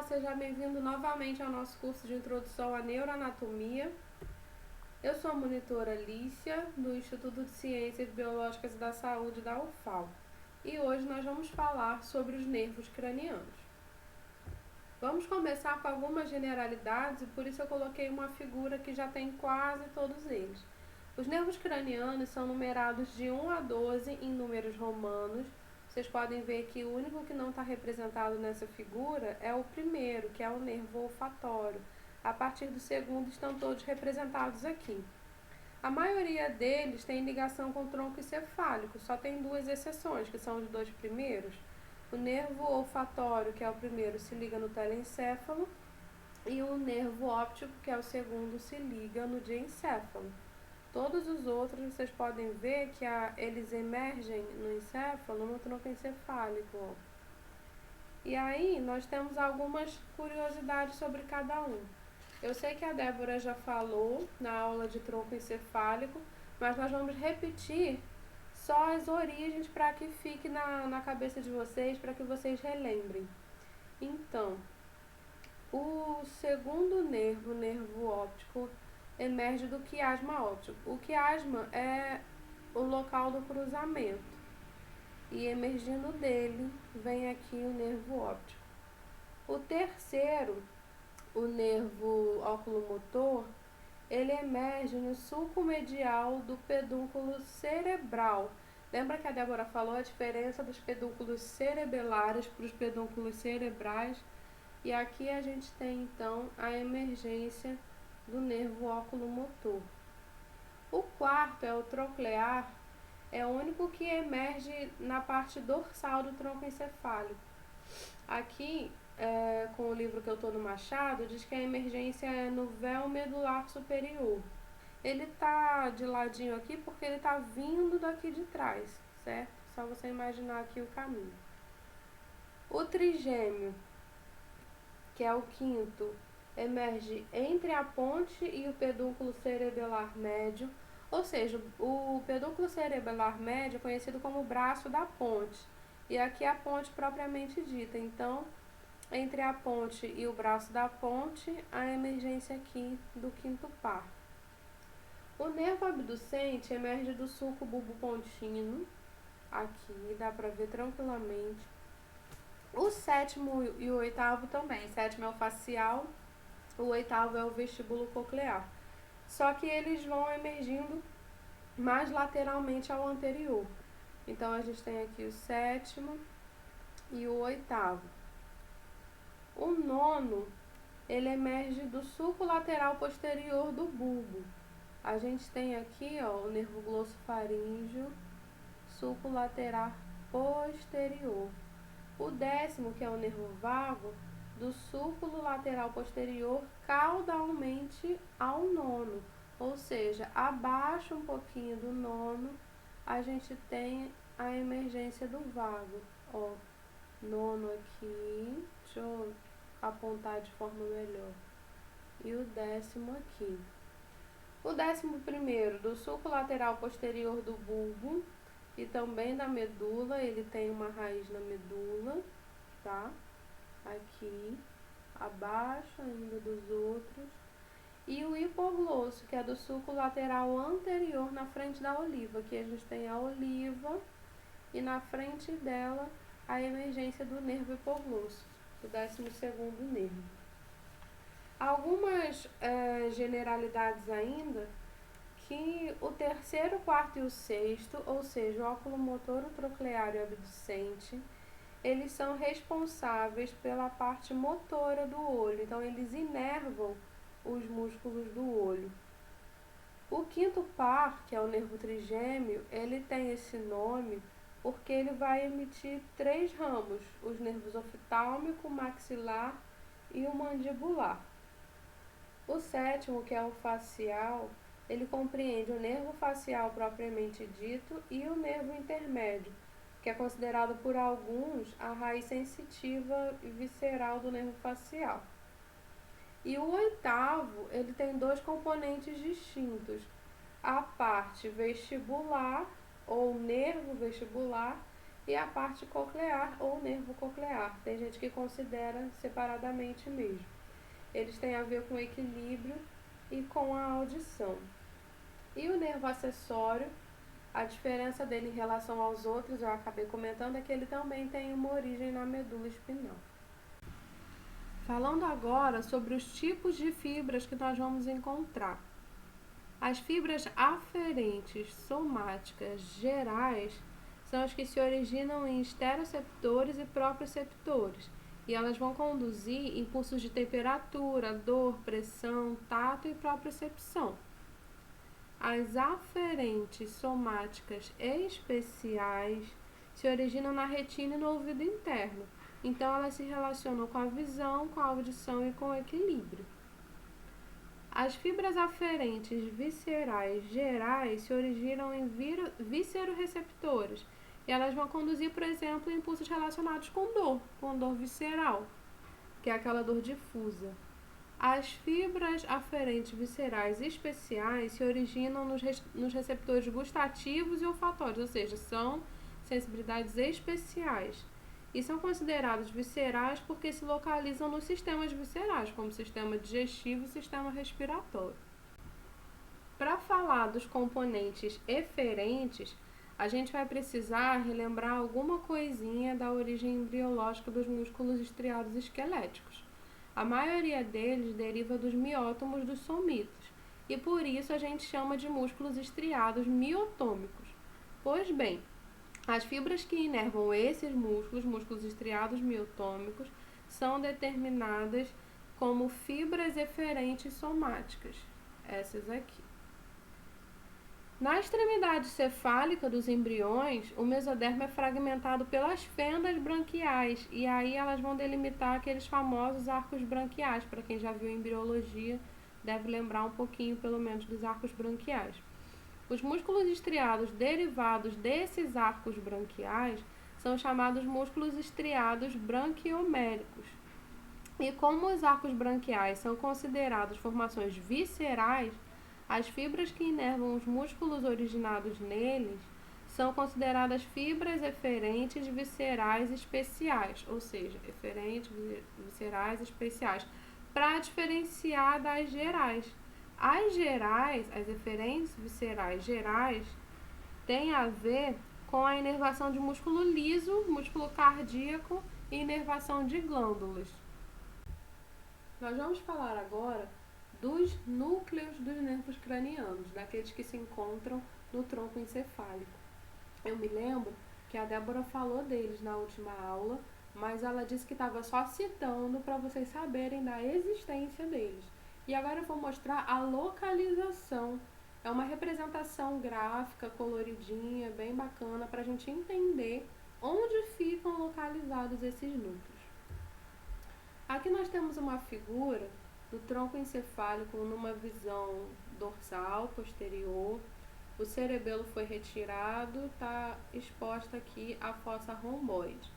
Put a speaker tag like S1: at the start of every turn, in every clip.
S1: Olá, seja bem-vindo novamente ao nosso curso de Introdução à Neuroanatomia. Eu sou a monitora Lícia, do Instituto de Ciências Biológicas e da Saúde da UFAL, e hoje nós vamos falar sobre os nervos cranianos. Vamos começar com algumas generalidades e por isso eu coloquei uma figura que já tem quase todos eles. Os nervos cranianos são numerados de 1 a 12 em números romanos. Vocês podem ver que o único que não está representado nessa figura é o primeiro, que é o nervo olfatório. A partir do segundo estão todos representados aqui. A maioria deles tem ligação com o tronco encefálico, só tem duas exceções, que são os dois primeiros. O nervo olfatório, que é o primeiro, se liga no telencéfalo, e o nervo óptico, que é o segundo, se liga no diencéfalo. Todos os outros, vocês podem ver que eles emergem no encéfalo, no tronco encefálico. Ó. E aí, nós temos algumas curiosidades sobre cada um. Eu sei que a Débora já falou na aula de tronco encefálico, mas nós vamos repetir só as origens para que fique na cabeça de vocês, para que vocês relembrem. Então, o segundo nervo, o nervo óptico, emerge do quiasma óptico. O quiasma é o local do cruzamento e emergindo dele vem aqui o nervo óptico. O terceiro, o nervo oculomotor, ele emerge no sulco medial do pedúnculo cerebral. Lembra que a Débora falou a diferença dos pedúnculos cerebelares para os pedúnculos cerebrais? E aqui a gente tem então a emergência do nervo oculomotor. O quarto é o troclear, é o único que emerge na parte dorsal do tronco encefálico. Aqui, com o livro que eu estou no Machado, diz que a emergência é no véu medular superior. Ele está de ladinho aqui porque ele está vindo daqui de trás, certo? Só você imaginar aqui o caminho. O trigêmeo, que é o quinto, emerge entre a ponte e o pedúnculo cerebelar médio, ou seja, o pedúnculo cerebelar médio é conhecido como o braço da ponte, e aqui é a ponte propriamente dita. Então, entre a ponte e o braço da ponte, a emergência aqui do quinto par. O nervo abducente emerge do sulco bulbopontino, aqui dá para ver tranquilamente. O sétimo e o oitavo também. O sétimo é o facial, o oitavo é o vestíbulo coclear. Só que eles vão emergindo mais lateralmente ao anterior. Então, a gente tem aqui o sétimo e o oitavo. O nono, ele emerge do sulco lateral posterior do bulbo. A gente tem aqui, ó, o nervo glossofaríngeo, sulco lateral posterior. O décimo, que é o nervo vago, do sulco lateral posterior caudalmente ao nono, ou seja, abaixo um pouquinho do nono, a gente tem a emergência do vago. Ó, nono aqui, deixa eu apontar de forma melhor, e o décimo aqui. O 11º, do sulco lateral posterior do bulbo e também da medula, ele tem uma raiz na medula, tá? Aqui, abaixo ainda dos outros. E o hipoglosso, que é do sulco lateral anterior na frente da oliva. Aqui a gente tem a oliva e na frente dela a emergência do nervo hipoglosso, o 12º nervo. Algumas generalidades ainda, que o terceiro, quarto e o sexto, ou seja, o oculomotor, o troclear e o abducente, eles são responsáveis pela parte motora do olho, então eles inervam os músculos do olho. O quinto par, que é o nervo trigêmeo, ele tem esse nome porque ele vai emitir 3 ramos, os nervos oftálmico, maxilar e o mandibular. O sétimo, que é o facial, ele compreende o nervo facial propriamente dito e o nervo intermédio, que é considerado por alguns a raiz sensitiva e visceral do nervo facial. E o oitavo, ele tem 2 componentes distintos, a parte vestibular, ou nervo vestibular, e a parte coclear ou nervo coclear. Tem gente que considera separadamente mesmo. Eles têm a ver com o equilíbrio e com a audição. E o nervo acessório, a diferença dele em relação aos outros, eu acabei comentando, é que ele também tem uma origem na medula espinhal. Falando agora sobre os tipos de fibras que nós vamos encontrar. As fibras aferentes somáticas gerais são as que se originam em esteroceptores e proprioceptores, e elas vão conduzir impulsos de temperatura, dor, pressão, tato e propriocepção. As aferentes somáticas especiais se originam na retina e no ouvido interno, então elas se relacionam com a visão, com a audição e com o equilíbrio. As fibras aferentes viscerais gerais se originam em visceroreceptores e elas vão conduzir, por exemplo, impulsos relacionados com dor visceral, que é aquela dor difusa. As fibras aferentes viscerais especiais se originam nos receptores gustativos e olfatórios, ou seja, são sensibilidades especiais. E são considerados viscerais porque se localizam nos sistemas viscerais, como sistema digestivo e sistema respiratório. Para falar dos componentes eferentes, a gente vai precisar relembrar alguma coisinha da origem embriológica dos músculos estriados esqueléticos. A maioria deles deriva dos miótomos dos somitos, e por isso a gente chama de músculos estriados miotômicos. Pois bem, as fibras que inervam esses músculos estriados miotômicos, são determinadas como fibras eferentes somáticas, essas aqui. Na extremidade cefálica dos embriões, o mesodermo é fragmentado pelas fendas branquiais, e aí elas vão delimitar aqueles famosos arcos branquiais. Para quem já viu embriologia, deve lembrar um pouquinho, pelo menos, dos arcos branquiais. Os músculos estriados derivados desses arcos branquiais são chamados músculos estriados branquioméricos. E como os arcos branquiais são considerados formações viscerais, as fibras que inervam os músculos originados neles são consideradas fibras eferentes viscerais especiais, ou seja, eferentes viscerais especiais, para diferenciar das gerais. As gerais, as eferentes viscerais gerais, têm a ver com a inervação de músculo liso, músculo cardíaco e inervação de glândulas. Nós vamos falar agora dos núcleos dos nervos cranianos, daqueles que se encontram no tronco encefálico. Eu me lembro que a Débora falou deles na última aula, mas ela disse que estava só citando para vocês saberem da existência deles. E agora eu vou mostrar a localização. É uma representação gráfica, coloridinha, bem bacana, para a gente entender onde ficam localizados esses núcleos. Aqui nós temos uma figura do tronco encefálico numa visão dorsal, posterior. O cerebelo foi retirado, está exposta aqui a fossa romboide.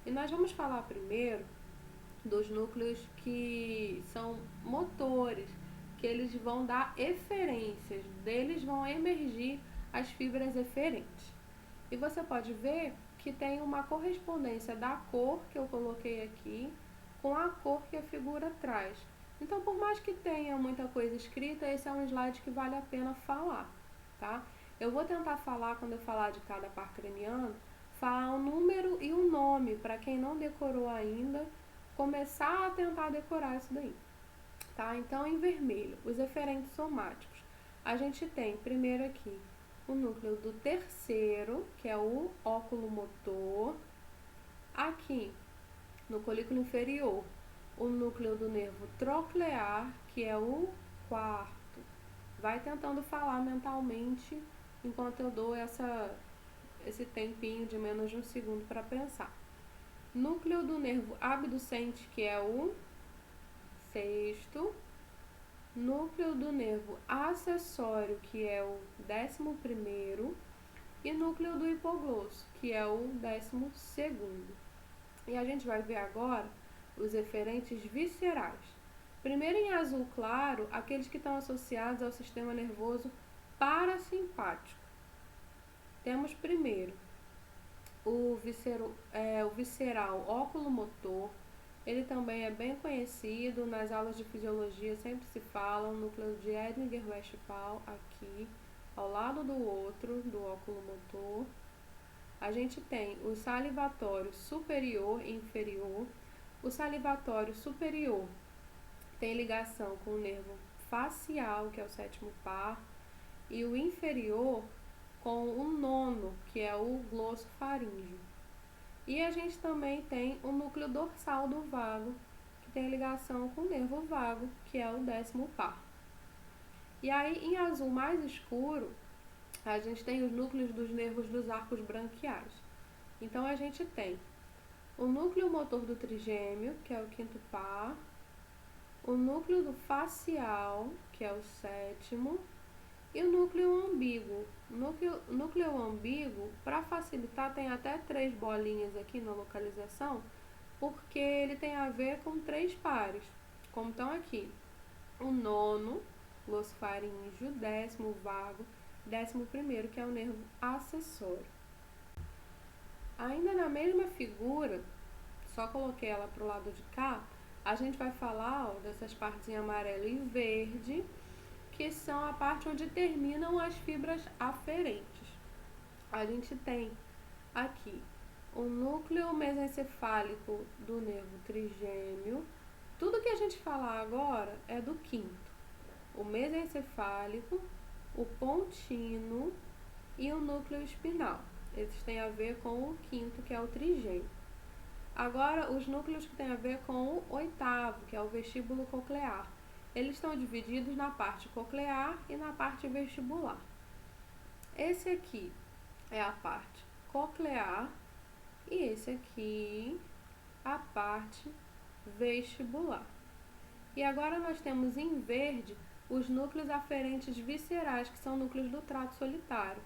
S1: E nós vamos falar primeiro dos núcleos que são motores, que eles vão dar eferências, deles vão emergir as fibras eferentes. E você pode ver que tem uma correspondência da cor que eu coloquei aqui com a cor que a figura traz. Então, por mais que tenha muita coisa escrita, esse é um slide que vale a pena falar, tá? Eu vou tentar falar, quando eu falar de cada par craniano, falar um número e um nome, para quem não decorou ainda, começar a tentar decorar isso daí, tá? Então, em vermelho, os eferentes somáticos. A gente tem, primeiro aqui, o núcleo do terceiro, que é o óculo motor. Aqui, no colículo inferior, o núcleo do nervo troclear, que é o quarto. Vai tentando falar mentalmente enquanto eu dou esse tempinho de menos de um segundo para pensar. Núcleo do nervo abducente, que é o sexto. Núcleo do nervo acessório, que é o 11º. E núcleo do hipoglosso, que é o 12º. E a gente vai ver agora os eferentes viscerais. Primeiro, em azul claro, aqueles que estão associados ao sistema nervoso parasimpático. Temos primeiro o visceral oculomotor. Ele também é bem conhecido, nas aulas de fisiologia sempre se fala, o núcleo de Eddinger-Westphal aqui, ao lado do outro, do oculomotor. A gente tem o salivatório superior e inferior. O salivatório superior tem ligação com o nervo facial, que é o sétimo par, e o inferior com o nono, que é o glossofaríngeo. E a gente também tem o núcleo dorsal do vago, que tem ligação com o nervo vago, que é o décimo par. E aí, em azul mais escuro, a gente tem os núcleos dos nervos dos arcos branquiais. Então, a gente tem o núcleo motor do trigêmeo, que é o quinto par, o núcleo do facial, que é o sétimo, e o núcleo ambíguo. Núcleo ambíguo, para facilitar, tem até 3 bolinhas aqui na localização, porque ele tem a ver com 3 pares, como estão aqui. O nono, glossofaríngeo, décimo vago, décimo primeiro, que é o nervo acessório. Ainda na mesma figura, só coloquei ela para o lado de cá, a gente vai falar dessas partes em amarelo e verde, que são a parte onde terminam as fibras aferentes. A gente tem aqui o núcleo mesencefálico do nervo trigêmeo. Tudo que a gente falar agora é do quinto. O mesencefálico, o pontino e o núcleo espinal. Esses têm a ver com o quinto, que é o trigêmeo. Agora, os núcleos que têm a ver com o oitavo, que é o vestíbulo coclear. Eles estão divididos na parte coclear e na parte vestibular. Esse aqui é a parte coclear e esse aqui a parte vestibular. E agora nós temos em verde os núcleos aferentes viscerais, que são núcleos do trato solitário.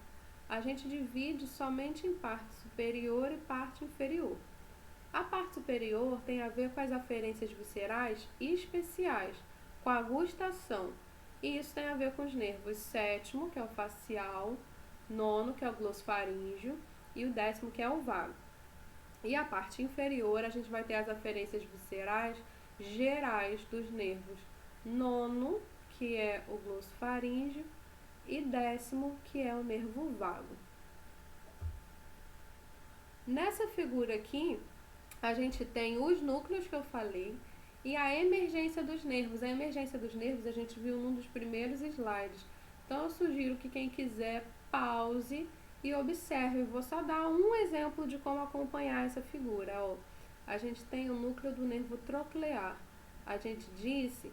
S1: A gente divide somente em parte superior e parte inferior. A parte superior tem a ver com as aferências viscerais especiais, com a gustação. E isso tem a ver com os nervos sétimo, que é o facial, nono, que é o glossofaríngeo, e o décimo, que é o vago. E a parte inferior, a gente vai ter as aferências viscerais gerais dos nervos nono, que é o glossofaríngeo, e décimo, que é o nervo vago. Nessa figura aqui, a gente tem os núcleos que eu falei e a emergência dos nervos. A emergência dos nervos a gente viu num dos primeiros slides. Então eu sugiro que quem quiser pause e observe. Eu vou só dar um exemplo de como acompanhar essa figura. Ó, a gente tem o núcleo do nervo troclear. A gente disse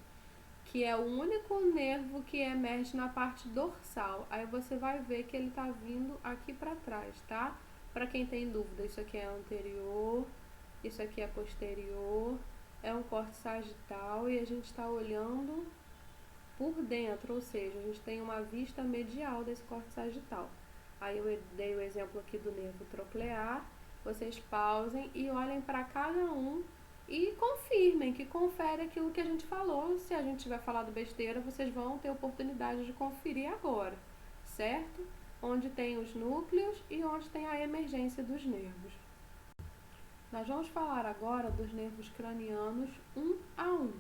S1: que é o único nervo que emerge na parte dorsal. Aí você vai ver que ele está vindo aqui para trás, tá? Para quem tem dúvida, isso aqui é anterior, isso aqui é posterior, é um corte sagital e a gente está olhando por dentro, ou seja, a gente tem uma vista medial desse corte sagital. Aí eu dei o exemplo aqui do nervo troclear, vocês pausem e olhem para cada um e confirmem, que confere aquilo que a gente falou. Se a gente tiver falado besteira, vocês vão ter oportunidade de conferir agora, certo? Onde tem os núcleos e onde tem a emergência dos nervos. Nós vamos falar agora dos nervos cranianos um a um.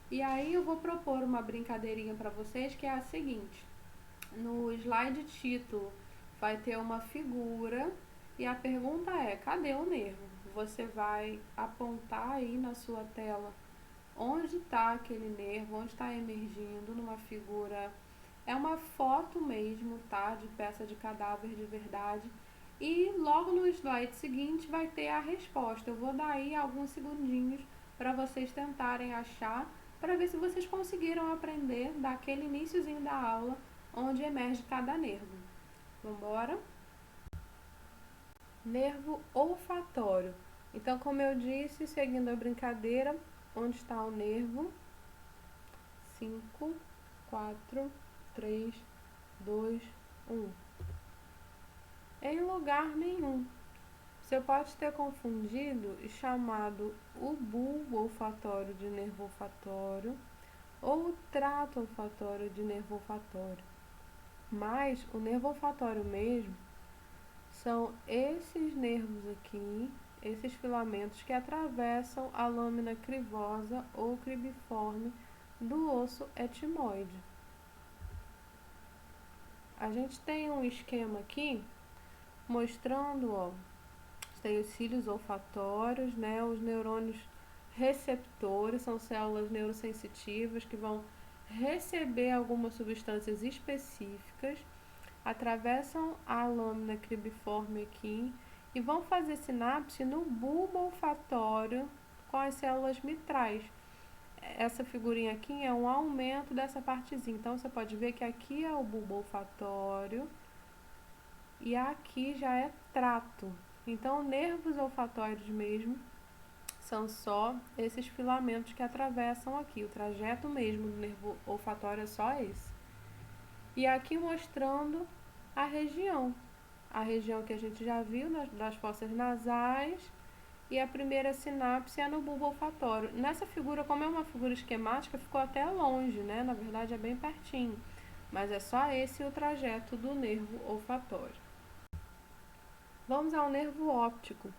S1: E aí eu vou propor uma brincadeirinha para vocês, que é a seguinte. No slide título vai ter uma figura e a pergunta é: cadê o nervo? Você vai apontar aí na sua tela onde está aquele nervo, onde está emergindo numa figura. É uma foto mesmo, tá? De peça de cadáver de verdade. E logo no slide seguinte vai ter a resposta. Eu vou dar aí alguns segundinhos para vocês tentarem achar, para ver se vocês conseguiram aprender daquele iniciozinho da aula onde emerge cada nervo. Vamos embora? Nervo olfatório. Então, como eu disse, seguindo a brincadeira, onde está o nervo? 5, 4, 3, 2, 1. Em lugar nenhum. Você pode ter confundido e chamado o bulbo olfatório de nervo olfatório ou o trato olfatório de nervo olfatório. Mas o nervo olfatório mesmo São esses nervos aqui, esses filamentos que atravessam a lâmina crivosa ou cribiforme do osso etimoide. A gente tem um esquema aqui mostrando, ó, tem os cílios olfatórios, né, os neurônios receptores, são células neurosensitivas que vão receber algumas substâncias específicas, atravessam a lâmina cribiforme aqui e vão fazer sinapse no bulbo olfatório com as células mitrais. Essa figurinha aqui é um aumento dessa partezinha. Então, você pode ver que aqui é o bulbo olfatório e aqui já é trato. Então, nervos olfatórios mesmo são só esses filamentos que atravessam aqui. O trajeto mesmo do nervo olfatório é só esse. E aqui mostrando a região que a gente já viu das fossas nasais, e a primeira sinapse é no bulbo olfatório. Nessa figura, como é uma figura esquemática, ficou até longe, né? Na verdade é bem pertinho, mas é só esse o trajeto do nervo olfatório. Vamos ao nervo óptico.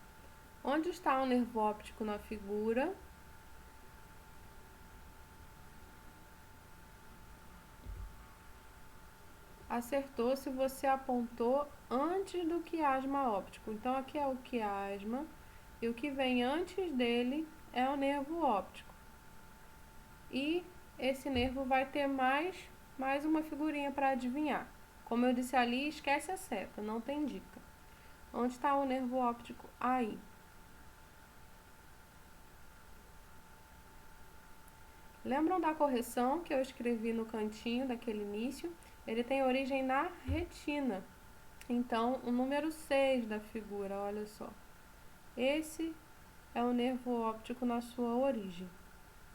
S1: Onde está o nervo óptico na figura? Acertou se você apontou antes do quiasma óptico. Então, aqui é o quiasma, e o que vem antes dele é o nervo óptico. E esse nervo vai ter mais uma figurinha para adivinhar. Como eu disse ali, esquece a seta, não tem dica. Onde está o nervo óptico? Aí. Lembram da correção que eu escrevi no cantinho daquele início? Ele tem origem na retina. Então, o número 6 da figura, olha só. Esse é o nervo óptico na sua origem.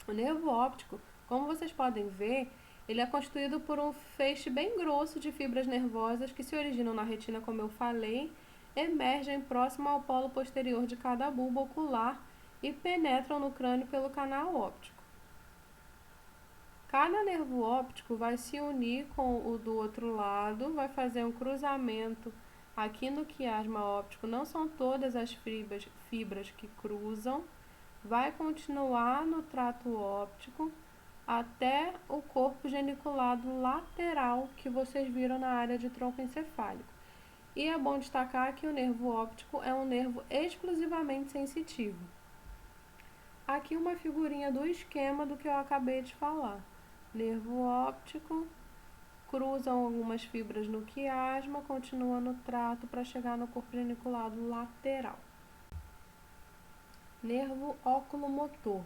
S1: O nervo óptico, como vocês podem ver, ele é constituído por um feixe bem grosso de fibras nervosas que se originam na retina, como eu falei, emergem próximo ao polo posterior de cada bulbo ocular e penetram no crânio pelo canal óptico. Cada nervo óptico vai se unir com o do outro lado, vai fazer um cruzamento aqui no quiasma óptico. Não são todas as fibras que cruzam, vai continuar no trato óptico até o corpo geniculado lateral que vocês viram na área de tronco encefálico. E é bom destacar que o nervo óptico é um nervo exclusivamente sensitivo. Aqui uma figurinha do esquema do que eu acabei de falar. Nervo óptico, cruzam algumas fibras no quiasma, continua no trato para chegar no corpo geniculado lateral. Nervo oculomotor.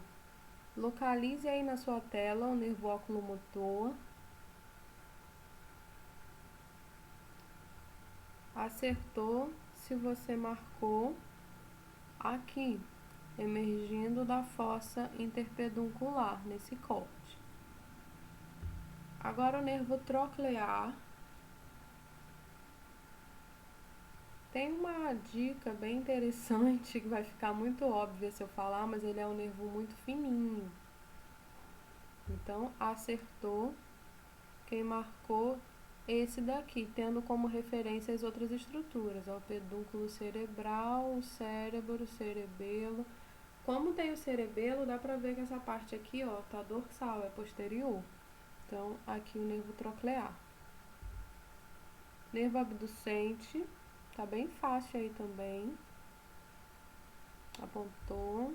S1: Localize aí na sua tela o nervo oculomotor. Acertou se você marcou aqui, emergindo da fossa interpeduncular, nesse corte. Agora o nervo troclear. Tem uma dica bem interessante que vai ficar muito óbvia se eu falar, mas ele é um nervo muito fininho. Então, acertou quem marcou esse daqui, tendo como referência as outras estruturas, ó, o pedúnculo cerebral, o cérebro, o cerebelo. Como tem o cerebelo, dá pra ver que essa parte aqui, ó, tá dorsal, é posterior. Então, aqui o nervo troclear. Nervo abducente, tá bem fácil aí também. Apontou.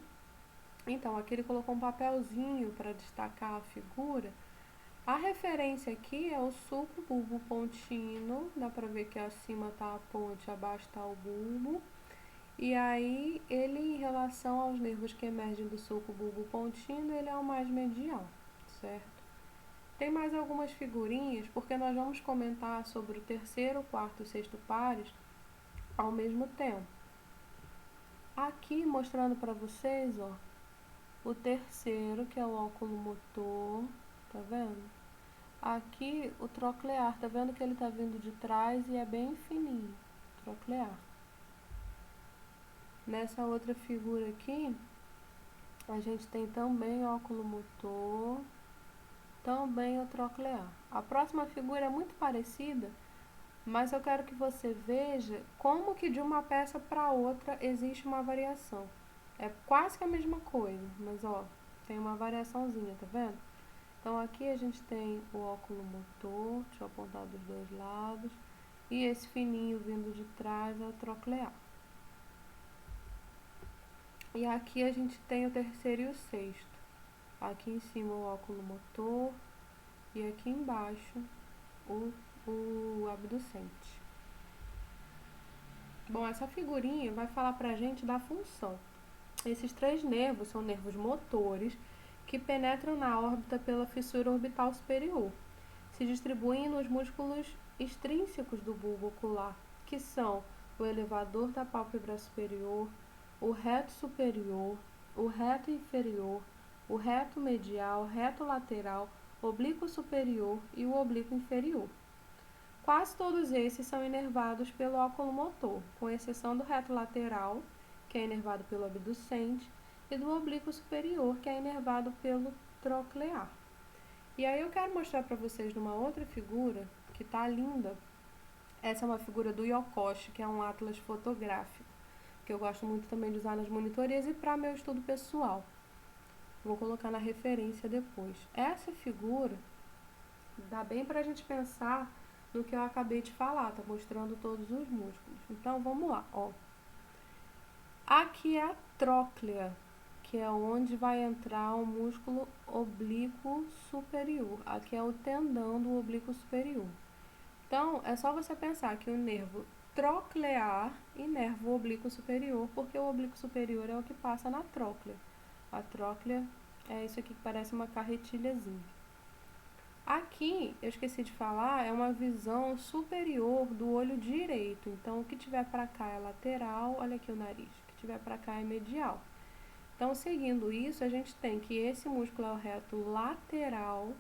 S1: Então, aqui ele colocou um papelzinho para destacar a figura. A referência aqui é o sulco bulbo pontino. Dá pra ver que acima tá a ponte, abaixo tá o bulbo. E aí, ele em relação aos nervos que emergem do sulco bulbo pontino, ele é o mais medial, certo? Tem mais algumas figurinhas, porque nós vamos comentar sobre o terceiro, quarto e sexto pares ao mesmo tempo. Aqui, mostrando para vocês, ó, o terceiro, que é o oculomotor, tá vendo? Aqui, o troclear, tá vendo que ele tá vindo de trás e é bem fininho, troclear. Nessa outra figura aqui, a gente tem também o oculomotor, também o troclear. A próxima figura é muito parecida, mas eu quero que você veja como que de uma peça para outra existe uma variação. É quase que a mesma coisa, mas ó, tem uma variaçãozinha, tá vendo? Então aqui a gente tem o óculo motor, deixa eu apontar dos dois lados, e esse fininho vindo de trás é o troclear. E aqui a gente tem o terceiro e o sexto. Aqui em cima o óculo motor e aqui embaixo o abducente. Bom, essa figurinha vai falar pra gente da função. Esses três nervos são nervos motores que penetram na órbita pela fissura orbital superior. Se distribuem nos músculos extrínsecos do bulbo ocular, que são o elevador da pálpebra superior, o reto superior, o reto inferior, o reto medial, reto lateral, oblíquo superior e o oblíquo inferior. Quase todos esses são inervados pelo óculo motor, com exceção do reto lateral, que é inervado pelo abducente, e do oblíquo superior, que é inervado pelo troclear. E aí eu quero mostrar para vocês numa outra figura, que tá linda. Essa é uma figura do Yokoshi, que é um atlas fotográfico, que eu gosto muito também de usar nas monitorias e para meu estudo pessoal. Vou colocar na referência depois. Essa figura dá bem para a gente pensar no que eu acabei de falar, tá mostrando todos os músculos. Então vamos lá, ó. Aqui é a tróclea, que é onde vai entrar o músculo oblíquo superior. Aqui é o tendão do oblíquo superior. Então, é só você pensar que o nervo troclear inerva o oblíquo superior, porque o oblíquo superior é o que passa na tróclea. A tróclea é isso aqui que parece uma carretilhazinha. Aqui, eu esqueci de falar, é uma visão superior do olho direito. Então, o que tiver para cá é lateral, olha aqui o nariz. O que tiver para cá é medial. Então, seguindo isso, a gente tem que esse músculo é o reto lateral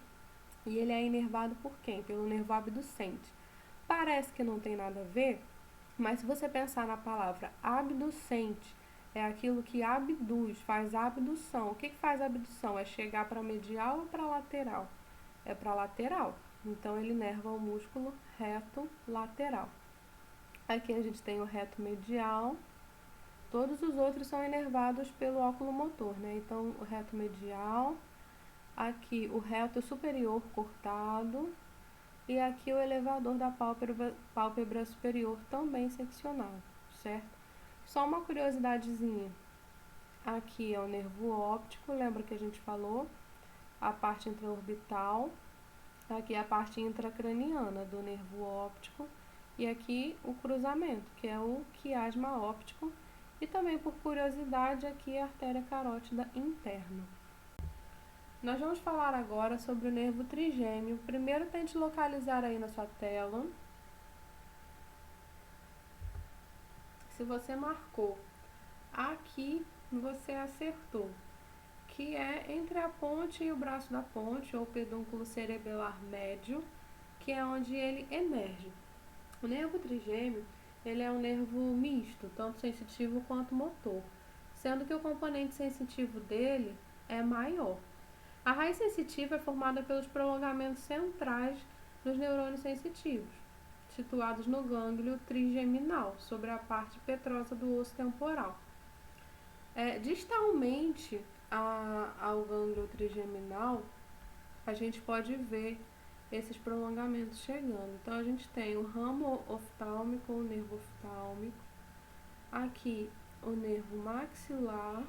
S1: e ele é inervado por quem? Pelo nervo abducente. Parece que não tem nada a ver, mas se você pensar na palavra abducente, é aquilo que abduz, faz abdução. O que faz abdução? É chegar para medial ou para lateral? É para lateral. Então, ele inerva o músculo reto lateral. Aqui a gente tem o reto medial. Todos os outros são inervados pelo óculo motor, né? Então, o reto medial, aqui o reto superior cortado e aqui o elevador da pálpebra superior também seccionado, certo? Só uma curiosidadezinha. Aqui é o nervo óptico, lembra que a gente falou? A parte intraorbital. Aqui é a parte intracraniana do nervo óptico. E aqui o cruzamento, que é o quiasma óptico. E também, por curiosidade, aqui a artéria carótida interna. Nós vamos falar agora sobre o nervo trigêmeo. Primeiro, tente localizar aí na sua tela. Se você marcou aqui, você acertou, que é entre a ponte e o braço da ponte, ou pedúnculo cerebelar médio, que é onde ele emerge. O nervo trigêmeo, ele é um nervo misto, tanto sensitivo quanto motor, sendo que o componente sensitivo dele é maior. A raiz sensitiva é formada pelos prolongamentos centrais dos neurônios sensitivos, situados no gânglio trigeminal, sobre a parte petrosa do osso temporal. Distalmente ao gânglio trigeminal, a gente pode ver esses prolongamentos chegando. Então, a gente tem o ramo oftálmico, o nervo oftálmico, aqui o nervo maxilar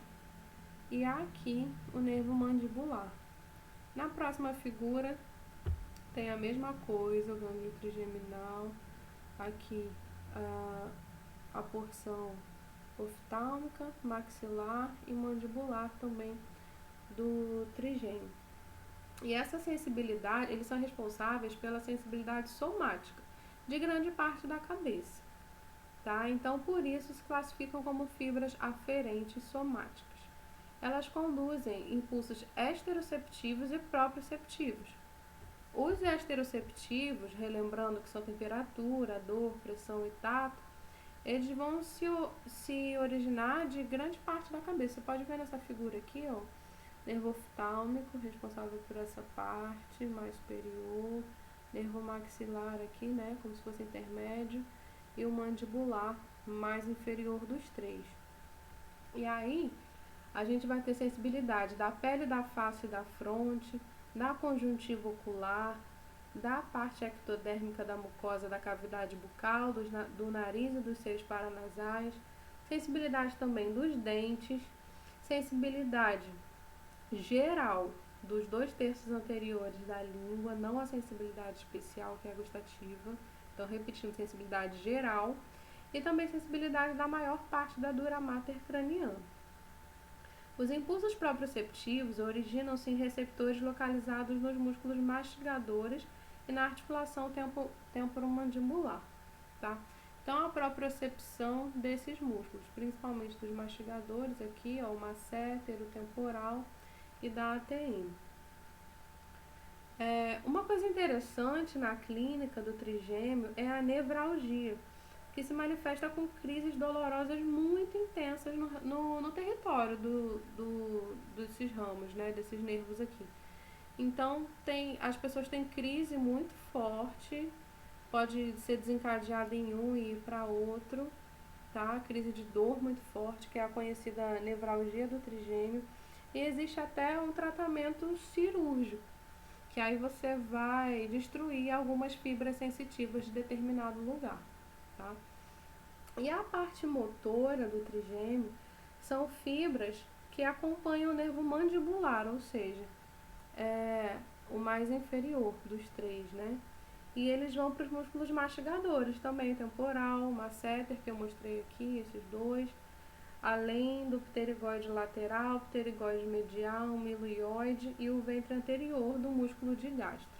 S1: e aqui o nervo mandibular. Na próxima figura, tem a mesma coisa, o gânglio trigeminal, aqui a porção oftálmica, maxilar e mandibular também do trigêmeo. E essa sensibilidade, eles são responsáveis pela sensibilidade somática de grande parte da cabeça, tá? Então, por isso se classificam como fibras aferentes somáticas. Elas conduzem impulsos esteroceptivos e proprioceptivos. Os esteroceptivos, relembrando que são temperatura, dor, pressão e tato, eles vão se originar de grande parte da cabeça. Você pode ver nessa figura aqui, ó, nervo oftálmico, responsável por essa parte mais superior, nervo maxilar aqui, né, como se fosse intermédio, e o mandibular, mais inferior dos três. E aí, a gente vai ter sensibilidade da pele da face e da fronte, da conjuntiva ocular, da parte ectodérmica da mucosa da cavidade bucal, do nariz e dos seios paranasais, sensibilidade também dos dentes, sensibilidade geral dos 2/3 anteriores da língua, não a sensibilidade especial, que é a gustativa. Então, repetindo, sensibilidade geral e também sensibilidade da maior parte da dura mater craniana. Os impulsos proprioceptivos originam-se em receptores localizados nos músculos mastigadores e na articulação temporomandibular, tá? Então, a propriocepção desses músculos, principalmente dos mastigadores, aqui, ó, o masseter, o temporal e da ATM. Uma coisa interessante na clínica do trigêmeo é a nevralgia, que se manifesta com crises dolorosas muito intensas no território desses ramos, né, desses nervos aqui. Então, as pessoas têm crise muito forte, pode ser desencadeada em um e ir para outro, tá? Crise de dor muito forte, que é a conhecida nevralgia do trigêmeo. E existe até um tratamento cirúrgico, que aí você vai destruir algumas fibras sensitivas de determinado lugar, tá? E a parte motora do trigêmeo são fibras que acompanham o nervo mandibular, ou seja, o mais inferior dos três, né? E eles vão para os músculos mastigadores também, temporal, masseter, que eu mostrei aqui, esses dois, além do pterigóide lateral, pterigóide medial, miloioide e o ventre anterior do músculo digástrico.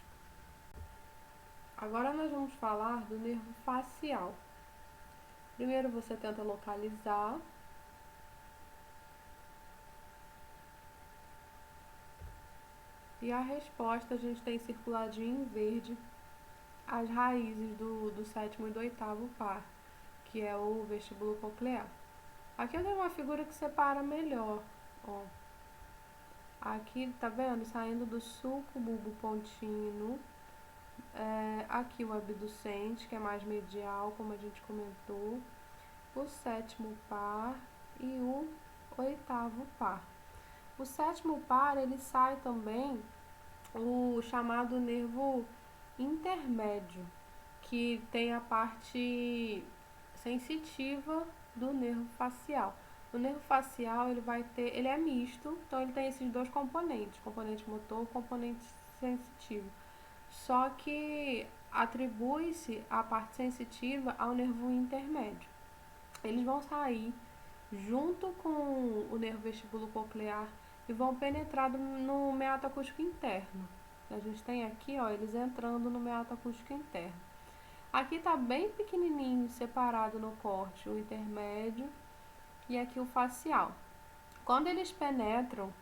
S1: Agora nós vamos falar do nervo facial. Primeiro você tenta localizar. E a resposta a gente tem circuladinho em verde as raízes do sétimo e do oitavo par, que é o vestíbulo coclear. Aqui eu tenho uma figura que separa melhor, ó. Aqui, tá vendo? Saindo do sulco bulbo pontino. Aqui o abducente, que é mais medial, como a gente comentou. O sétimo par e o oitavo par. O sétimo par, ele sai também o chamado nervo intermédio, que tem a parte sensitiva do nervo facial. O nervo facial, ele é misto, então ele tem esses dois componentes, componente motor e componente sensitivo. Só que atribui-se a parte sensitiva ao nervo intermédio. Eles vão sair junto com o nervo vestíbulo coclear e vão penetrar no meato acústico interno. A gente tem aqui, ó, eles entrando no meato acústico interno. Aqui tá bem pequenininho, separado no corte, o intermédio e aqui o facial. Quando eles penetram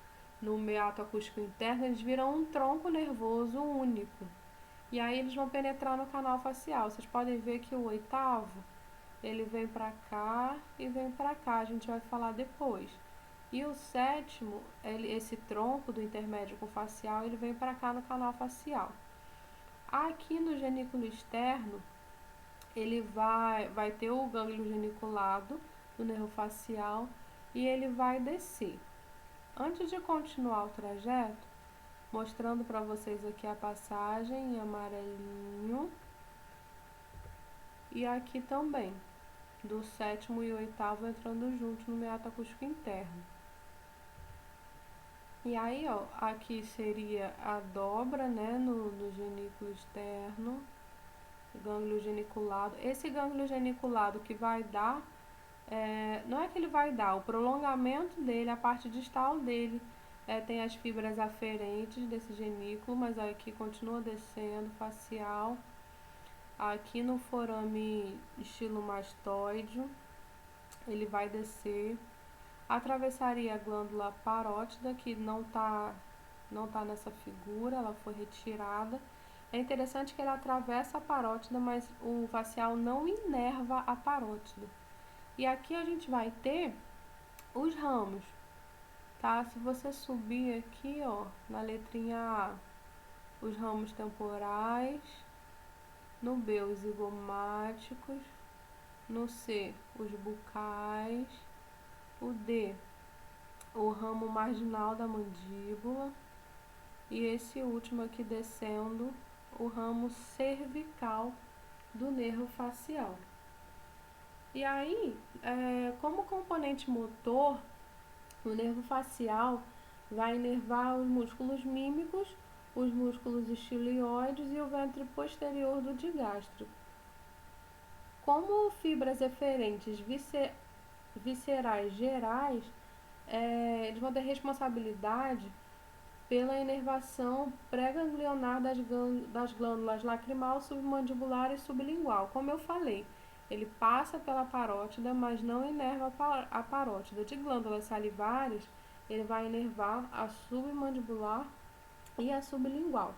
S1: no meato acústico interno, eles viram um tronco nervoso único. E aí eles vão penetrar no canal facial. Vocês podem ver que o oitavo, ele vem pra cá e vem pra cá, a gente vai falar depois. E o sétimo, esse tronco do intermédio com facial, ele vem pra cá no canal facial. Aqui no genículo externo, ele vai ter o gânglio geniculado do nervo facial e ele vai descer. Antes de continuar o trajeto, mostrando para vocês aqui a passagem em amarelinho e aqui também, do sétimo e oitavo entrando juntos no meato acústico interno. E aí, ó, aqui seria a dobra, né, no genículo externo, gânglio geniculado. Esse gânglio geniculado que vai dar, não é que ele vai dar, o prolongamento dele, a parte distal dele, tem as fibras aferentes desse genículo, mas aqui continua descendo, facial. Aqui no forame estilomastoide, ele vai descer, atravessaria a glândula parótida, que não tá nessa figura, ela foi retirada. É interessante que ele atravessa a parótida, mas o facial não inerva a parótida. E aqui a gente vai ter os ramos, tá? Se você subir aqui, ó, na letrinha A, os ramos temporais, no B, os zigomáticos, no C, os bucais, o D, o ramo marginal da mandíbula, e esse último aqui descendo, o ramo cervical do nervo facial. E aí, como componente motor, o nervo facial vai inervar os músculos mímicos, os músculos estiloides e o ventre posterior do digástrico. Como fibras eferentes viscerais gerais, eles vão ter responsabilidade pela inervação pré-ganglionar das glândulas lacrimal, submandibular e sublingual. Como eu falei, ele passa pela parótida, mas não inerva a parótida. De glândulas salivares, ele vai inervar a submandibular e a sublingual.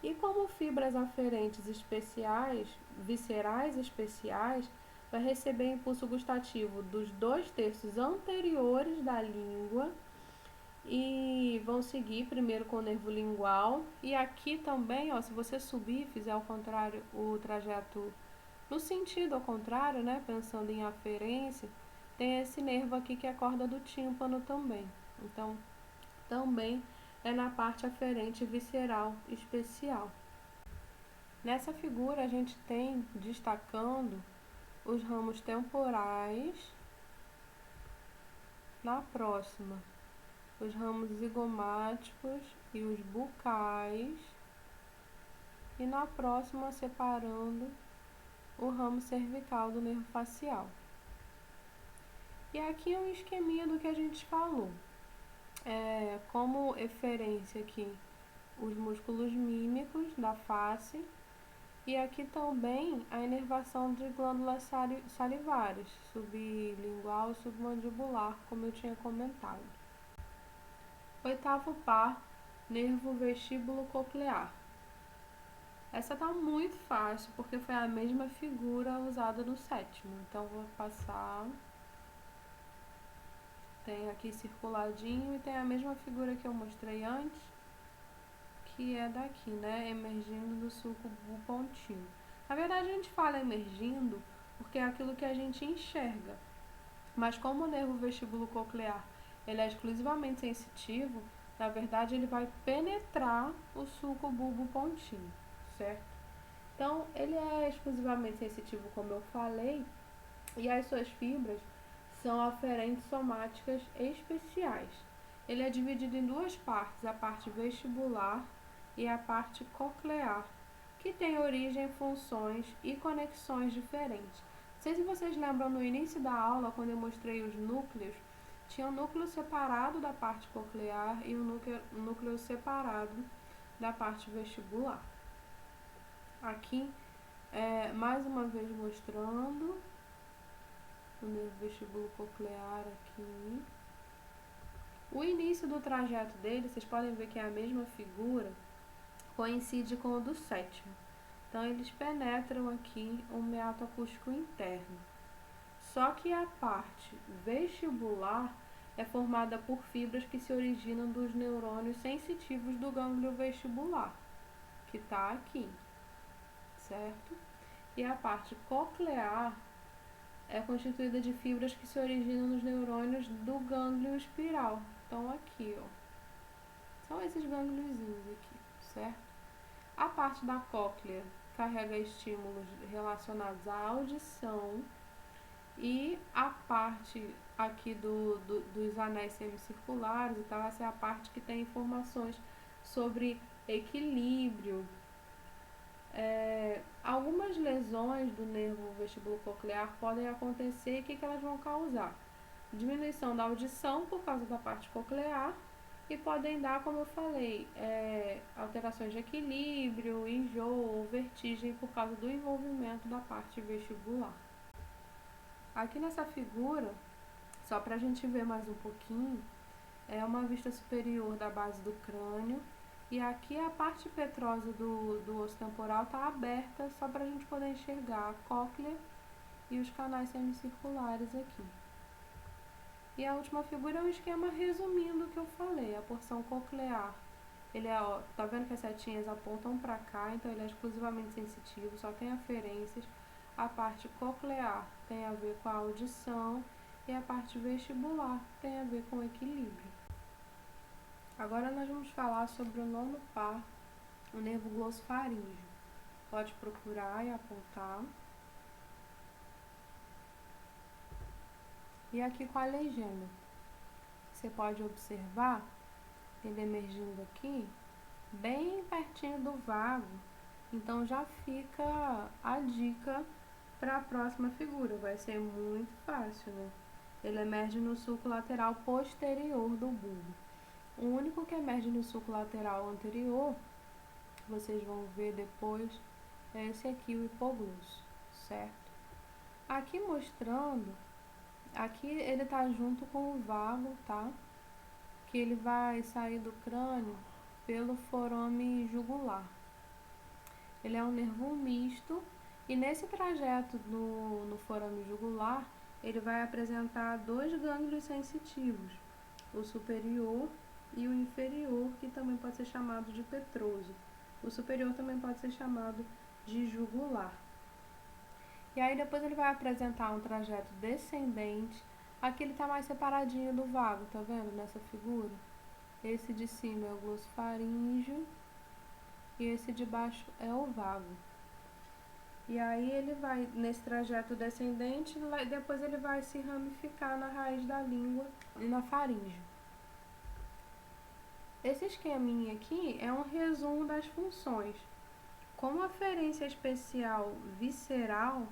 S1: E como fibras aferentes especiais, viscerais especiais, vai receber impulso gustativo dos 2/3 anteriores da língua e vão seguir primeiro com o nervo lingual. E aqui também, ó, se você subir, fizer ao contrário, o trajeto no sentido ao contrário, né, pensando em aferência, tem esse nervo aqui que é a corda do tímpano também. Então, também é na parte aferente visceral especial. Nessa figura a gente tem destacando os ramos temporais, na próxima os ramos zigomáticos e os bucais, e na próxima separando o ramo cervical do nervo facial. E aqui é um esqueminha do que a gente falou. Como referência aqui os músculos mímicos da face, e aqui também a inervação de glândulas salivares, sublingual e submandibular, como eu tinha comentado. Oitavo par, nervo vestíbulo coclear. Essa tá muito fácil, porque foi a mesma figura usada no sétimo. Então, vou passar. Tem aqui circuladinho e tem a mesma figura que eu mostrei antes, que é daqui, né? Emergindo do sulco bupontil. Na verdade, a gente fala emergindo porque é aquilo que a gente enxerga. Mas como o nervo vestíbulo coclear ele é exclusivamente sensitivo, na verdade ele vai penetrar o sulco bulbopontino, certo? Então, ele é exclusivamente sensitivo, como eu falei, e as suas fibras são aferentes somáticas especiais. Ele é dividido em duas partes, a parte vestibular e a parte coclear, que tem origem, funções e conexões diferentes. Não sei se vocês lembram no início da aula, quando eu mostrei os núcleos, tinha um núcleo separado da parte coclear e um núcleo separado da parte vestibular. Aqui, mais uma vez mostrando o nervo vestíbulo coclear aqui. O início do trajeto dele, vocês podem ver que é a mesma figura, coincide com o do sétimo. Então, eles penetram aqui um meato acústico interno. Só que a parte vestibular é formada por fibras que se originam dos neurônios sensitivos do gânglio vestibular, que está aqui, certo? E a parte coclear é constituída de fibras que se originam nos neurônios do gânglio espiral. Então, aqui, ó, são esses gângliozinhos aqui, certo? A parte da cóclea carrega estímulos relacionados à audição, e a parte aqui dos anéis semicirculares e tal, essa é a parte que tem informações sobre equilíbrio. Algumas lesões do nervo vestibulo-coclear podem acontecer, e o que elas vão causar? Diminuição da audição por causa da parte coclear, e podem dar, como eu falei, alterações de equilíbrio, enjoo ou vertigem por causa do envolvimento da parte vestibular. Aqui nessa figura, só para a gente ver mais um pouquinho, é uma vista superior da base do crânio, e aqui a parte petrosa do osso temporal está aberta, só para a gente poder enxergar a cóclea e os canais semicirculares aqui. E a última figura é um esquema resumindo o que eu falei. A porção coclear Ele é, ó, tá vendo que as setinhas apontam para cá, então ele é exclusivamente sensitivo, só tem aferências. A parte coclear tem a ver com a audição e a parte vestibular tem a ver com o equilíbrio. Agora nós vamos falar sobre o nono par, o nervo glossofaríngeo. Pode procurar e apontar. E aqui com a legenda, você pode observar ele emergindo aqui, bem pertinho do vago. Então já fica a dica para a próxima figura, vai ser muito fácil, né? Ele emerge no sulco lateral posterior do bulbo. O único que emerge no sulco lateral anterior, vocês vão ver depois, é esse aqui, o hipoglosso, certo? Aqui mostrando, aqui ele tá junto com o vago, tá? Que ele vai sair do crânio pelo forame jugular. Ele é um nervo misto e nesse trajeto no forame jugular, ele vai apresentar dois gânglios sensitivos, o superior e o inferior, que também pode ser chamado de petroso. O superior também pode ser chamado de jugular. E aí depois ele vai apresentar um trajeto descendente. Aqui ele está mais separadinho do vago, tá vendo nessa figura? Esse de cima é o glossofaríngeo e esse de baixo é o vago. E aí ele vai, nesse trajeto descendente, depois ele vai se ramificar na raiz da língua e na faringe. Esse esqueminha aqui é um resumo das funções. Como aferência especial visceral,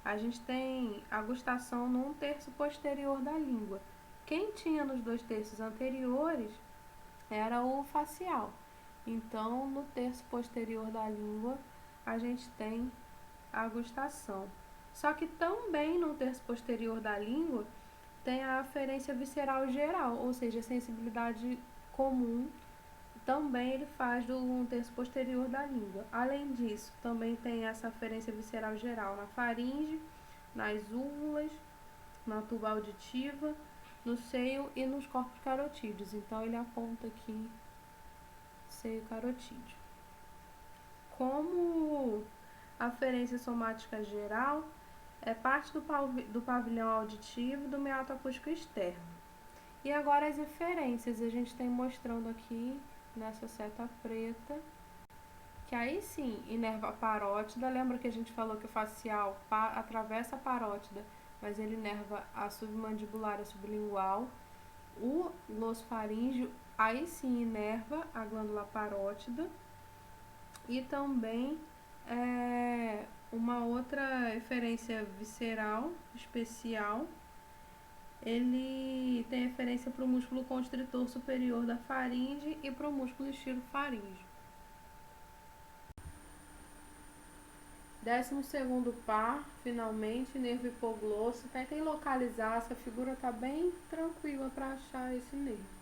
S1: a gente tem a gustação num terço posterior da língua. Quem tinha nos 2 terços anteriores era o facial. Então, no terço posterior da língua, a gente tem a gustação. Só que também no terço posterior da língua tem a aferência visceral geral, ou seja, a sensibilidade comum. Também ele faz do terço posterior da língua. Além disso, também tem essa aferência visceral geral na faringe, nas úvulas, na tuba auditiva, no seio e nos corpos carotídeos. Então ele aponta aqui seio carotídeo. Como aferência somática geral, é parte do pavilhão auditivo e do meato acústico externo. E agora as eferências, a gente tem mostrando aqui nessa seta preta, que aí sim inerva a parótida. Lembra que a gente falou que o facial atravessa a parótida, mas ele inerva a submandibular e a sublingual. O glossofaríngeo aí sim inerva a glândula parótida. E também uma outra eferência visceral especial, ele tem referência para o músculo constritor superior da faringe e para o músculo estilofaríngeo. 12º par, finalmente, nervo hipoglosso. Tentem localizar, essa figura está bem tranquila para achar esse nervo.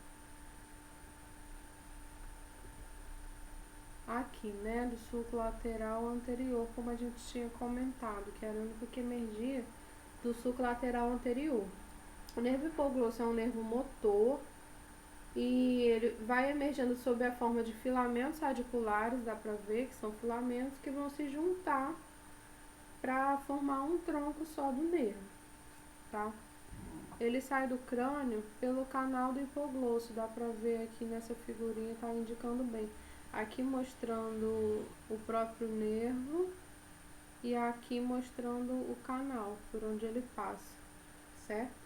S1: Aqui, né, do sulco lateral anterior, como a gente tinha comentado, que era o único que emergia do sulco lateral anterior. O nervo hipoglosso é um nervo motor e ele vai emergindo sob a forma de filamentos radiculares, dá pra ver que são filamentos que vão se juntar para formar um tronco só do nervo, tá? Ele sai do crânio pelo canal do hipoglosso, dá pra ver aqui nessa figurinha, tá indicando bem. Aqui mostrando o próprio nervo e aqui mostrando o canal por onde ele passa, certo?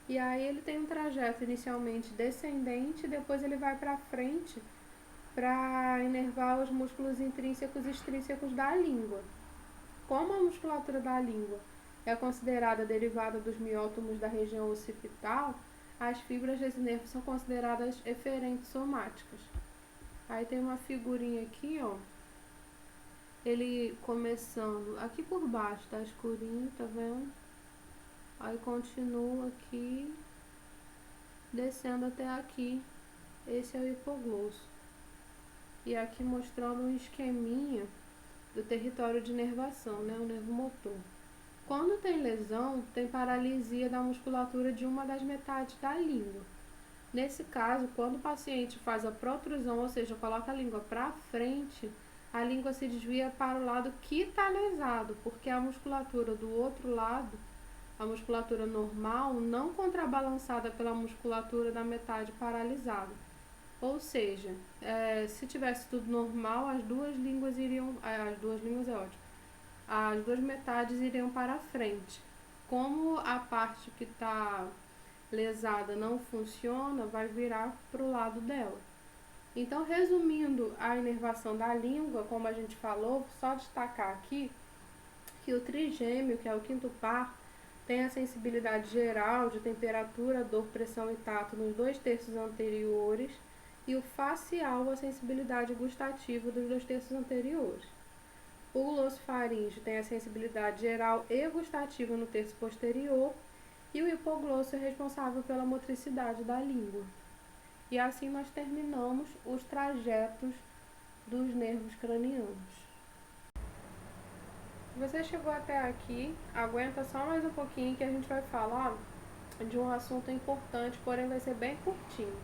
S1: E aí ele tem um trajeto inicialmente descendente, depois ele vai para frente para inervar os músculos intrínsecos e extrínsecos da língua. Como a musculatura da língua é considerada derivada dos miótomos da região occipital, as fibras desse nervo são consideradas eferentes somáticas. Aí tem uma figurinha aqui, ó, ele começando aqui por baixo, tá escurinho, tá vendo? Aí continua aqui, descendo até aqui, esse é o hipoglosso. E aqui mostrando um esqueminha do território de inervação, né, o nervo motor. Quando tem lesão, tem paralisia da musculatura de uma das metades da língua. Nesse caso, quando o paciente faz a protrusão, ou seja, coloca a língua para frente, a língua se desvia para o lado que está lesado, porque a musculatura do outro lado, a musculatura normal, não contrabalançada pela musculatura da metade paralisada. Ou seja, se tivesse tudo normal, as duas línguas iriam, as duas línguas é ótimo, as duas metades iriam para a frente. Como a parte que está lesada não funciona, vai virar para o lado dela. Então, resumindo a inervação da língua, como a gente falou, só destacar aqui que o trigêmeo, que é o quinto par, tem a sensibilidade geral de temperatura, dor, pressão e tato nos 2/3 anteriores e o facial, a sensibilidade gustativa dos 2/3 anteriores. O glossofaríngeo tem a sensibilidade geral e gustativa no terço posterior e o hipoglosso é responsável pela motricidade da língua. E assim nós terminamos os trajetos dos nervos cranianos. Se você chegou até aqui, aguenta só mais um pouquinho que a gente vai falar de um assunto importante, porém vai ser bem curtinho.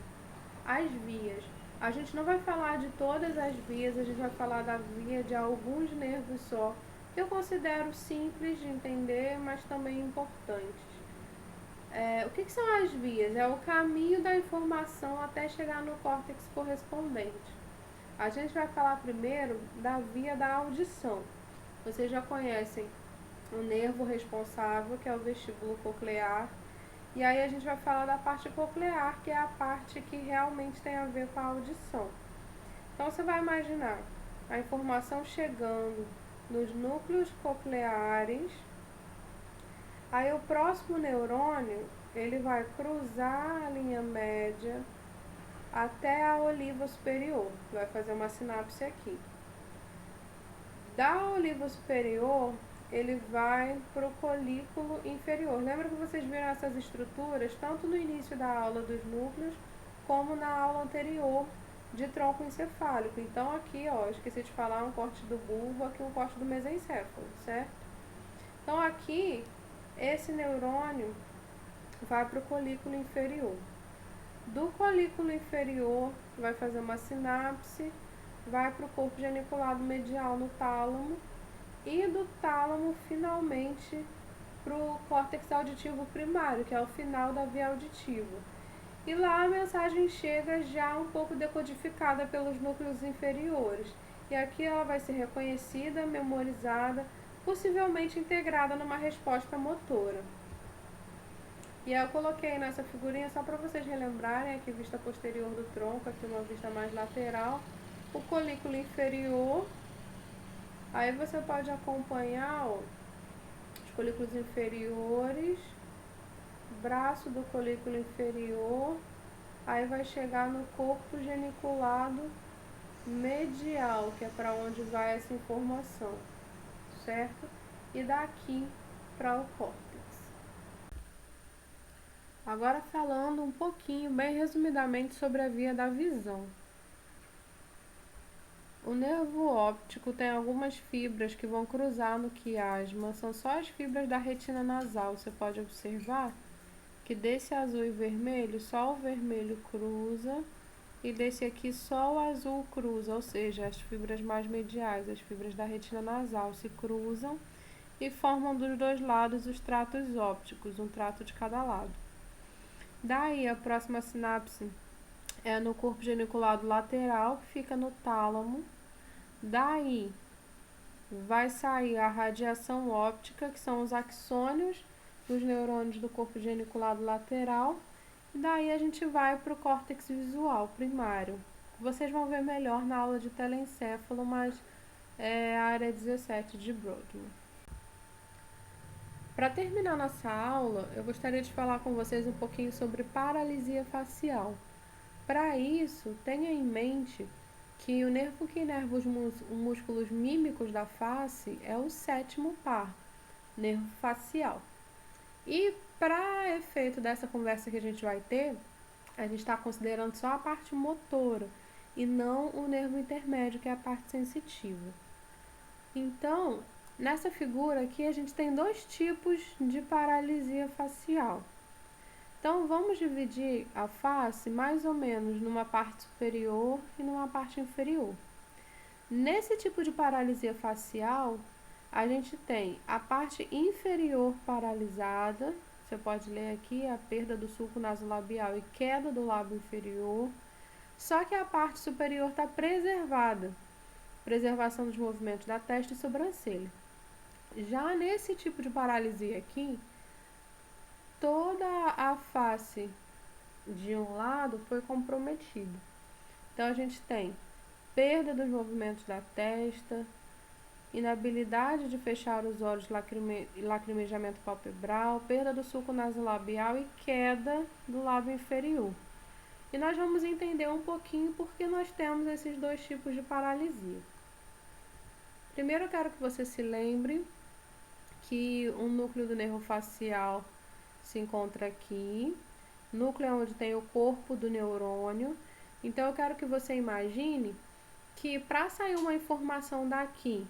S1: As vias. A gente não vai falar de todas as vias, a gente vai falar da via de alguns nervos só, que eu considero simples de entender, mas também importantes. O que são as vias? É o caminho da informação até chegar no córtex correspondente. A gente vai falar primeiro da via da audição. Vocês já conhecem o nervo responsável, que é o vestíbulo coclear, e aí a gente vai falar da parte coclear, que é a parte que realmente tem a ver com a audição. Então você vai imaginar a informação chegando nos núcleos cocleares, aí o próximo neurônio, ele vai cruzar a linha média até a oliva superior, vai fazer uma sinapse aqui. Da oliva superior, ele vai para o colículo inferior. Lembra que vocês viram essas estruturas tanto no início da aula dos núcleos, como na aula anterior de tronco encefálico. Então aqui, ó, esqueci de falar um corte do bulbo, aqui um corte do mesencéfalo, certo? Então aqui, esse neurônio vai para o colículo inferior. Do colículo inferior, vai fazer uma sinapse, vai para o corpo geniculado medial no tálamo e do tálamo finalmente para o córtex auditivo primário, que é o final da via auditiva. E lá a mensagem chega já um pouco decodificada pelos núcleos inferiores. E aqui ela vai ser reconhecida, memorizada, possivelmente integrada numa resposta motora. E aí eu coloquei nessa figurinha só para vocês relembrarem, aqui vista posterior do tronco, aqui uma vista mais lateral, o colículo inferior. Aí você pode acompanhar, ó, os colículos inferiores, braço do colículo inferior, aí vai chegar no corpo geniculado medial, que é para onde vai essa informação, certo? E daqui para o córtex. Agora falando um pouquinho, bem resumidamente, sobre a via da visão. O nervo óptico tem algumas fibras que vão cruzar no quiasma, são só as fibras da retina nasal. Você pode observar que desse azul e vermelho, só o vermelho cruza e desse aqui só o azul cruza, ou seja, as fibras mais mediais, as fibras da retina nasal se cruzam e formam dos dois lados os tratos ópticos, um trato de cada lado. Daí a próxima sinapse é no corpo geniculado lateral, que fica no tálamo. Daí vai sair a radiação óptica, que são os axônios dos neurônios do corpo geniculado lateral. E daí a gente vai para o córtex visual primário. Vocês vão ver melhor na aula de telencéfalo, mas é a área 17 de Brodmann. Para terminar nossa aula, eu gostaria de falar com vocês um pouquinho sobre paralisia facial. Para isso, tenha em mente que o nervo que inerva os músculos mímicos da face é o sétimo par, nervo facial. E para efeito dessa conversa que a gente vai ter, a gente está considerando só a parte motora e não o nervo intermédio, que é a parte sensitiva. Então, nessa figura aqui, a gente tem dois tipos de paralisia facial. Então, vamos dividir a face mais ou menos numa parte superior e numa parte inferior. Nesse tipo de paralisia facial, a gente tem a parte inferior paralisada, você pode ler aqui a perda do sulco nasolabial e queda do lábio inferior, só que a parte superior está preservada, preservação dos movimentos da testa e sobrancelha. Já nesse tipo de paralisia aqui, toda a face de um lado foi comprometida. Então, a gente tem perda dos movimentos da testa, inabilidade de fechar os olhos, lacrimejamento palpebral, perda do sulco nasolabial e queda do lábio inferior. E nós vamos entender um pouquinho por que nós temos esses dois tipos de paralisia. Primeiro, eu quero que você se lembre que o núcleo do nervo facial se encontra aqui. Núcleo é onde tem o corpo do neurônio. Então, eu quero que você imagine que para sair uma informação daqui,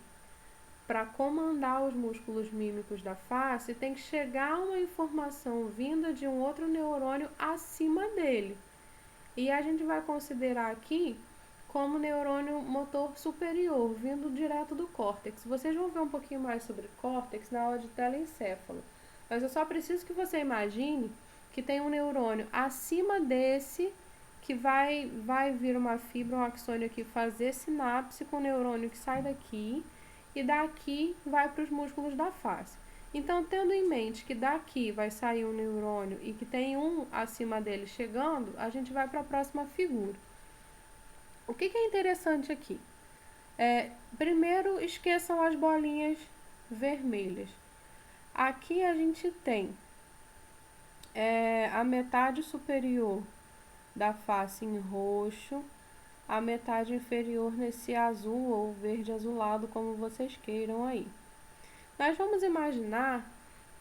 S1: para comandar os músculos mímicos da face, tem que chegar uma informação vinda de um outro neurônio acima dele. E a gente vai considerar aqui como neurônio motor superior, vindo direto do córtex. Vocês vão ver um pouquinho mais sobre córtex na aula de telencéfalo. Mas eu só preciso que você imagine que tem um neurônio acima desse, que vai vir uma fibra, um axônio aqui, fazer sinapse com o neurônio que sai daqui, e daqui vai para os músculos da face. Então, tendo em mente que daqui vai sair um neurônio e que tem um acima dele chegando, a gente vai para a próxima figura. O que é interessante aqui? Primeiro, esqueçam as bolinhas vermelhas. Aqui a gente tem a metade superior da face em roxo, a metade inferior nesse azul ou verde azulado, como vocês queiram aí. Nós vamos imaginar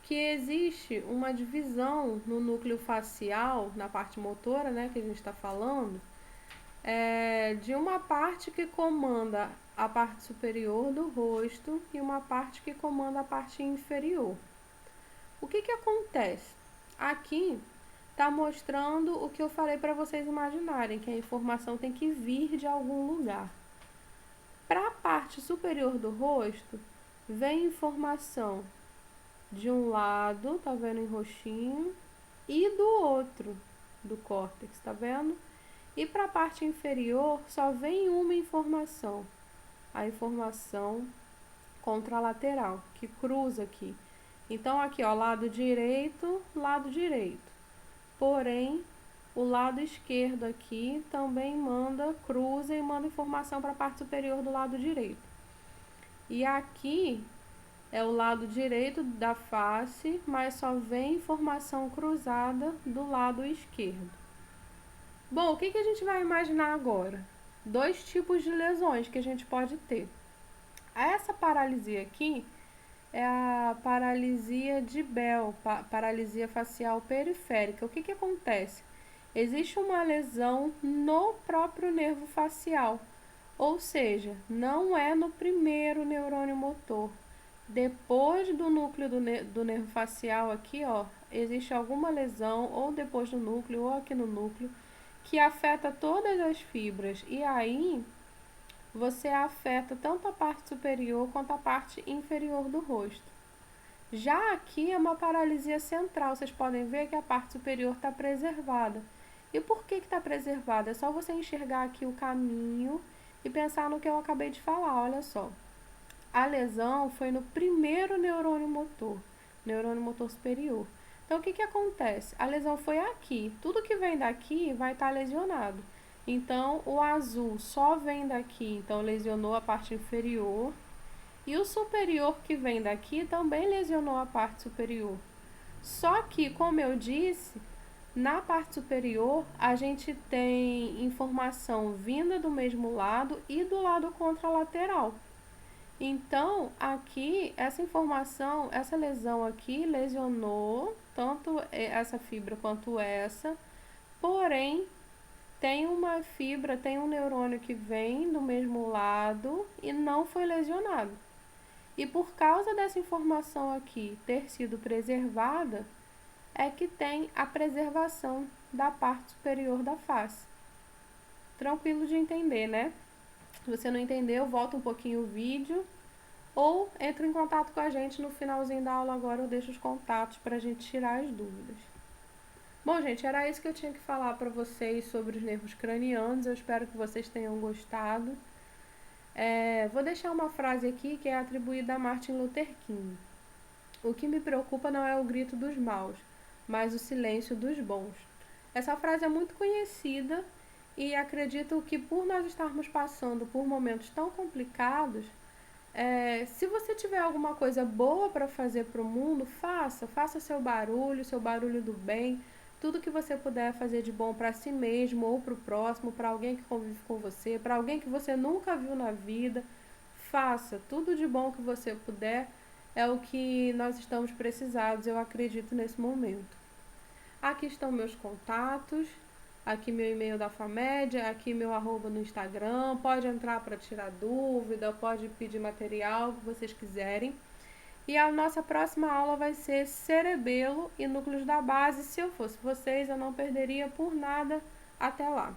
S1: que existe uma divisão no núcleo facial, na parte motora, né, que a gente está falando, de uma parte que comanda a parte superior do rosto e uma parte que comanda a parte inferior. O que acontece? Aqui está mostrando o que eu falei para vocês imaginarem, que a informação tem que vir de algum lugar. Para a parte superior do rosto, vem informação de um lado, tá vendo em roxinho, e do outro, do córtex, tá vendo? E para a parte inferior, só vem uma informação, a informação contralateral, que cruza aqui. Então, aqui, ó, lado direito. Porém, o lado esquerdo aqui também cruza e manda informação para a parte superior do lado direito. E aqui é o lado direito da face, mas só vem informação cruzada do lado esquerdo. Bom, o que a gente vai imaginar agora? Dois tipos de lesões que a gente pode ter. Essa paralisia aqui é a paralisia de Bell, paralisia facial periférica. O que acontece? Existe uma lesão no próprio nervo facial, ou seja, não é no primeiro neurônio motor. Depois do núcleo do nervo facial aqui, ó, existe alguma lesão, ou depois do núcleo, ou aqui no núcleo, que afeta todas as fibras. E aí, você afeta tanto a parte superior quanto a parte inferior do rosto. Já aqui é uma paralisia central, vocês podem ver que a parte superior está preservada. E por que está preservada? É só você enxergar aqui o caminho e pensar no que eu acabei de falar, olha só. A lesão foi no primeiro neurônio motor superior. Então, o que acontece? A lesão foi aqui. Tudo que vem daqui vai estar lesionado. Então, o azul só vem daqui, então lesionou a parte inferior. E o superior que vem daqui também lesionou a parte superior. Só que, como eu disse, na parte superior a gente tem informação vinda do mesmo lado e do lado contralateral. Então, aqui, essa informação, essa lesão aqui lesionou tanto essa fibra quanto essa, porém, tem uma fibra, tem um neurônio que vem do mesmo lado e não foi lesionado. E por causa dessa informação aqui ter sido preservada, é que tem a preservação da parte superior da face. Tranquilo de entender, né? Se você não entendeu, volta um pouquinho o vídeo ou entre em contato com a gente no finalzinho da aula agora, eu deixo os contatos para a gente tirar as dúvidas. Bom, gente, era isso que eu tinha que falar para vocês sobre os nervos cranianos. Eu espero que vocês tenham gostado. Vou deixar uma frase aqui que é atribuída a Martin Luther King. O que me preocupa não é o grito dos maus, mas o silêncio dos bons. Essa frase é muito conhecida e acredito que por nós estarmos passando por momentos tão complicados, se você tiver alguma coisa boa para fazer para o mundo, faça seu barulho do bem, tudo que você puder fazer de bom para si mesmo ou para o próximo, para alguém que convive com você, para alguém que você nunca viu na vida, faça tudo de bom que você puder, é o que nós estamos precisados, eu acredito, nesse momento. Aqui estão meus contatos, aqui meu e-mail da FAMED, aqui meu arroba no Instagram, pode entrar para tirar dúvida, pode pedir material, o que vocês quiserem. E a nossa próxima aula vai ser cerebelo e núcleos da base. Se eu fosse vocês, eu não perderia por nada. Até lá!